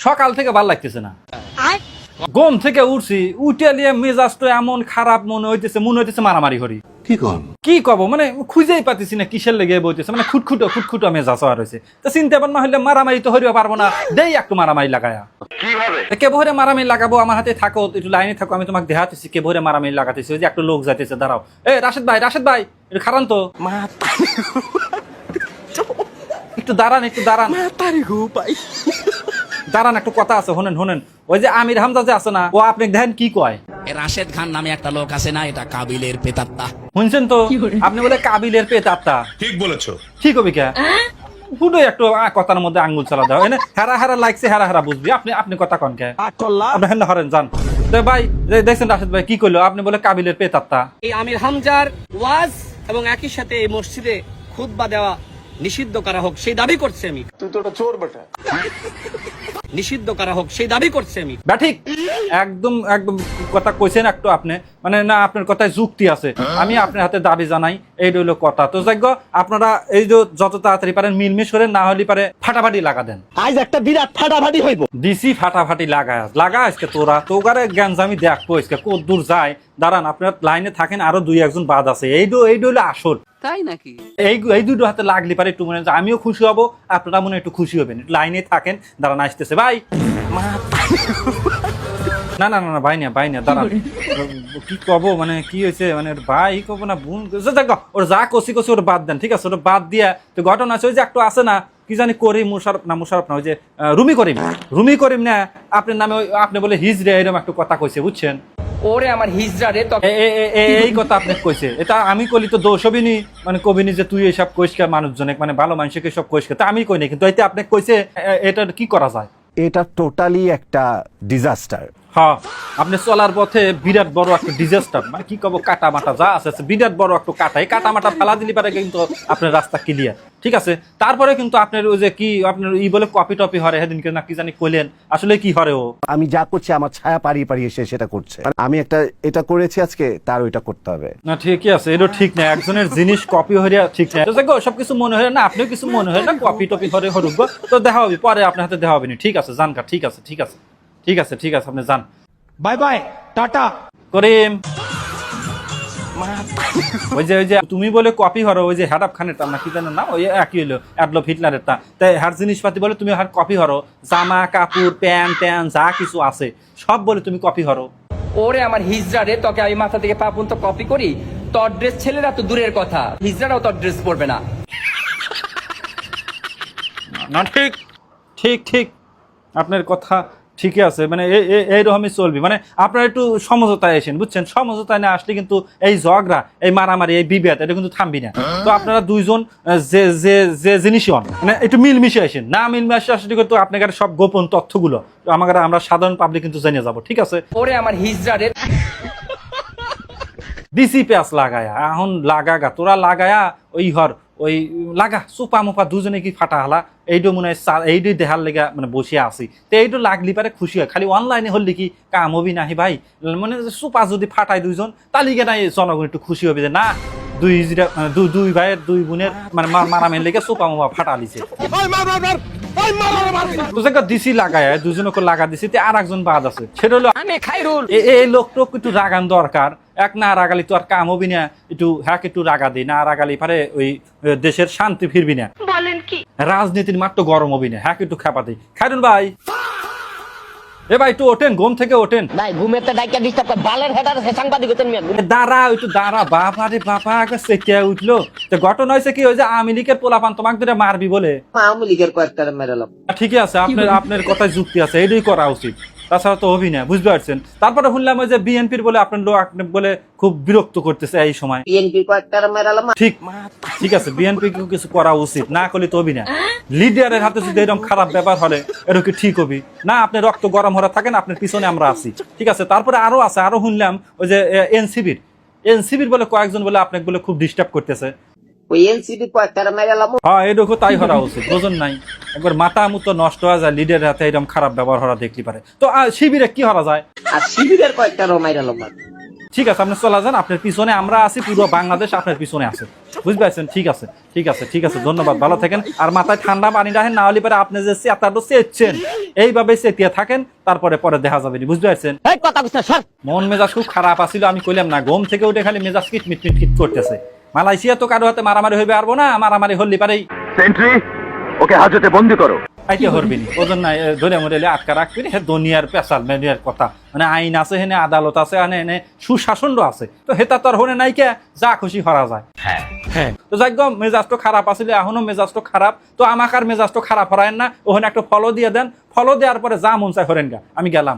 সকাল থেকে ভাল লাগতেছে না। ঘুম থেকে উঠছি, উঠে নিয়ে মেজাজটা এমন খারাপ মনে হইতেছে মারামারি করি। কি কব মানে খুঁজেই পাতেছি না কিসের লেগে বইতেছে, মানে খুটখুটো মেজাজ হওয়ার হয়েছে। তো চিন্তা ভাবনা হইলে মারামারি তো হইতে পারবো না, দেই একটু মারামারি লাগায়া। কে ভরে মারামারি লাগাবো, আমার হাতে থাকো, একটু লাইনে থাকো, আমি তোমাকে দেখাতেছি কে ভরে মারামারি লাগাতেছি। ওই যে একটা লোক যাইতেছে, দাঁড়াও। রাশেদ ভাই একটু খারান তো, একটু দাঁড়ান দাঁড়ান, একটু কথা আছে, হোনেন। ওই যে আমির হামজা যে আছে না, ও আপনি দেখেন কি কয়, রাশেদ খান নামে একটা লোক আছে না, এটা কাবিলের পেতাত্তা। শুনছেন তো? আপনি বলে কাবিলের পেতাত্তা। ঠিক বলেছো। ঠিক হবে কে? পুরো একটু কথার মধ্যে আঙ্গুল চালা দাও, হেরা লাগছে, হেরা বুঝবি। আপনি কথা কন কে? আপনি হেন হরেন যান। ভাই দেখছেন রাশেদ ভাই কি করলো, আপনি বলে কাবিলের পেতাত্তা। এই আমির হামজার ওয়াজ এবং একই সাথে এই মসজিদে খুতবা দেওয়া নিষিদ্ধ করা হোক সেই দাবি করছে আমি। তুই তো চোর বেটা। নিষিদ্ধ করা হোক সেই দাবি করছে আমি। বা ঠিক একদম কথা কইছেন একটু আপনি, মানে না আপনার কথায় যুক্তি আছে। আমি আপনার হাতে দাবি জানাই, এই রইল কথা। তো যাজ্ঞ আপনারা এই যে যত তাড়াতাড়ি পারেন মিলমিশ করে, না হলে পারে ফাটাফাটি লাগা দেন। আজ একটা বিরাট ফাটাফাটি হইব। দিছি ফাটাফাটি লাগা আজকে তোগারে জ্ঞানজামি দেখবো আজকে কত দূর যায়। দাঁড়ান আপনার লাইনে থাকেন, আরো দুই একজন বাদ আছে। এই হইলো আসল। তাই নাকি? এই দুটো হাতে লাগলে পারে একটু মনে হয় আমিও খুশি হব, আপনারা মনে একটু খুশি হবেন। লাইনে থাকেন, দাঁড়ান আসতেছে ভাই। না ভাই না দাঁড়ান। কি কব মানে কি হয়েছে, মানে ভাই কব না বোন, ওর যা কষি ওর বাদ দেন, ঠিক আছে? ওটা বাদ দিয়া তো ঘটনা আছে, ওই যে একটু আছে না কি জানি করিম মুশারফ না, ওই যে রুমি করিম না আপনার নামে, আপনি বলে হিজড়ে এরকম একটু কথা কইছে, বুঝছেন? ওরে আমার হিজড়া রে, এই কথা আপনি কইছে, এটা আমি কইলি তো দোষ হবিনি, মানে কবিনি যে তুই এইসব কইসকা মানুষজনে, মানে ভালো মানুষকে সব কইসকা, তা আমি কই না, কিন্তু এতে আপনি কইছে, এটা কি করা যায়? এটা টোটালি একটা ডিজাস্টার। হ্যাঁ, আপনি চলার পথে বিরাট বড় একটা ডিজাস্টার, মানে কি কব, কাটা মাটা যা আছে বিরাট বড় একটা কাটা, এই কাটা মাটা ফেলা দিলি পারে কিন্তু আপনার রাস্তা ক্লিয়ার, ঠিক আছে? তারপরে কিন্তু আপনার ওই যে কি আপনার বলে কপি টপি হরে সেদিনকে না কি জানি কইলেন, আসলে কি হরে ও? আমি যা করছি আমার ছায়া পাড়িয়ে এসে সেটা করছে। আমি একটা এটা করেছি আজকে, তার ওইটা করতে হবে না। ঠিকই আছে, এটা ঠিক না, একজনের জিনিস কপি হরিয়া ঠিক না। সবকিছু মনে হয় না, আপনিও কিছু মনে হয় না, কপি টপি হরে হরুক তো দেখা হবে পরে, আপনার হাতে দেখা হবে না, ঠিক আছে? জানকা, ঠিক আছে আপনি যান, বাই বাই, টাটা। করিম ওই যে তুমি বলে কপি হরো, ওই যে হ্যাডাপ খানের তা না কি জানো না, ওই একই হইলো অ্যাডলফ হিটলারের তা, তাই হার জিনিসপাতি বলে তুমি হার কপি হরো, জামা কাপড় প্যান্ট যা কিছু আছে সব বলে তুমি কপি হরো। ওরে আমার হিজড়া রে, তোকে আমি মাথা থেকে পা পর্যন্ত কপি করি, তোর ড্রেস ছেলেরা তো দূরের কথা, হিজড়াও তোর ড্রেস পরবে না। না ঠিক আপনার কথা ঠিকই আছে, মানে এইরকমই চলবি, মানে আপনারা একটু সমঝোতায় আসেন, বুঝছেন? সমঝোতায় না আসলে কিন্তু এই ঝগড়া, এই মারামারি, এই বিভেদ, এটা কিন্তু থামবি না। তো আপনারা দুইজন যে জিনিসই হন, মানে একটু মিলমিশে আসেন, না মিলমিশে আসলে কিন্তু আপনার সব গোপন তথ্যগুলো আমরা সাধারণ পাবলিক কিন্তু জেনে যাবো, ঠিক আছে? ওরে আমার হিজড়া রে, দিসি পেঁয়াজ লাগায়া, এখন লাগাগা তোরা লাগায়া ওই লাগা চোপা মোপা দুজনে কি ফাটা হালা, এইটো মনে হয় এইটো দেখার লেগা মানে বসে আছি, তো এইটো লাগলি পারে খুশি হয়। খালি অনলাইনে হলে কি কাম হবি নাহি ভাই, মানে চোপা যদি ফাটাই দুইজন তালিকা নাই, জনগণ একটু খুশি হবে যে না দুই ভাইয়ের দুই বোনের মানে মারামের লেগে চোপা মোপা ফাটা লিছে। দিছি লাগায় দুজনকে লাগা দিছি, আর একজন বাদ আছে, সেটা হলো এই লোকটোক একটু রাগান দরকার। এক না রাগালি তো আর কাম হবি না, একটু একটু রাগা দিই, না রাগালি পারে ওই দেশের শান্তি ফিরবি না, বলেন কি? রাজনীতির মাত্র গরম হবি না, একটু খেপা দিই। খাইরুল ভাই, ভাই একটু ওঠেন, ঘুম থেকে ওঠেন ভাই, ঘুমেতে ডাইকা ডিস্টার্ব করে বালের হেডার সাংবাদিক হতেন মিয়া। দাঁড়া একটু দাঁড়া, বাবা রে বাবা আগে চেকিয়া উঠলো। তো ঘটনা হয়েছে কি, ওই যে আওয়ামী লীগের পোলাপান তোমাকে ধরে মারবি বলে, আওয়ামী লীগের কয়েকটা মেরালাম। ঠিকই আছে, আপনার কথায় যুক্তি আছে, এটাই করা উচিত, তাছাড়া তো হবি না, বুঝতে পারছেন? তারপরে শুনলাম ওই যে বিএনপির বলে আপনার লোক বলে খুব বিরক্ত করতেছে এই সময়। বিএনপি কয়েকটা মেরালাম। ঠিক আছে, বিএনপি কিছু করা উচিত, না করলে তো হবি না। লিডারের হাতে যদি এরকম খারাপ ব্যাপার হলে এরকম কি ঠিক হবি না? আপনি রক্ত গরম হয়ে থাকেন, আপনার পিছনে আমরা আছি, ঠিক আছে? তারপরে আরো শুনলাম ওই যে এনসিবির বলে কয়েকজন বলে আপনাকে বলে খুব ডিস্টার্ব করতেছে। ওই এনসিবি কয়েকটা মেরালাম। হ্যাঁ, এরকম তাই হওয়া উচিত, বোঝেন নাই? একবার মাথা মুতো নষ্ট হয়ে যায় লিডারের হাতে এরকম খারাপ ব্যবহার হওয়া দেখলি পারে। তো শিবিরে কি হওয়া যায়? আর শিবিরের কয়েকটা মেরালাম। ঠিক আছে আপনি চলে যান, আপনার পিছনে আমরা আছি, পুরো বাংলাদেশ আপনার পিছনে আছে, বুঝতে পারছেন? ঠিক আছে ঠিক আছে ঠিক আছে, ধন্যবাদ, ভালো থাকেন। আর মাথায় ঠান্ডা পানি রাখেন, না হলে পরে আপনি যে চেতাটা চেয়েছেন এইভাবে চেতিয়ে থাকেন, তারপরে পরে দেখা যাবে, বুঝতে পারছেন? এই কথা কইছ না সর। মন মেজাজ খুব খারাপ আছিল, আমি কইলাম না, ঘুম থেকে উঠে খালি মেজাজ কিট মিট মিট কিট করতেছে। মালয়েশিয়া তো কারো হাতে মারামারি হইবে পারবো না, মারামারি হলি পারেই সেন্ট্রি ওকে হাজতে বন্দি করো। আইতে হরবিনি, ওজন নাই ধরে মরে আটকা রাখবিনি, হে দুনিয়ার পেশাল মেনিয়ার কথা, মানে আইন আছে, হেনে আদালত আছে, এনে সুশাসন আছে, তো হেতা তো আর হনে নাই কে, যা খুশি করা যায়। হ্যাঁ তো যাক মেজাজটা খারাপ আছিল, এখনো মেজাজটা খারাপ, তো আমাকে আর মেজাজটা খারাপ হরায়েন না, ওখানে একটা ফলো দিয়ে দেন, ফলো দেওয়ার পরে যা মন চায় হরেন গা, আমি গেলাম।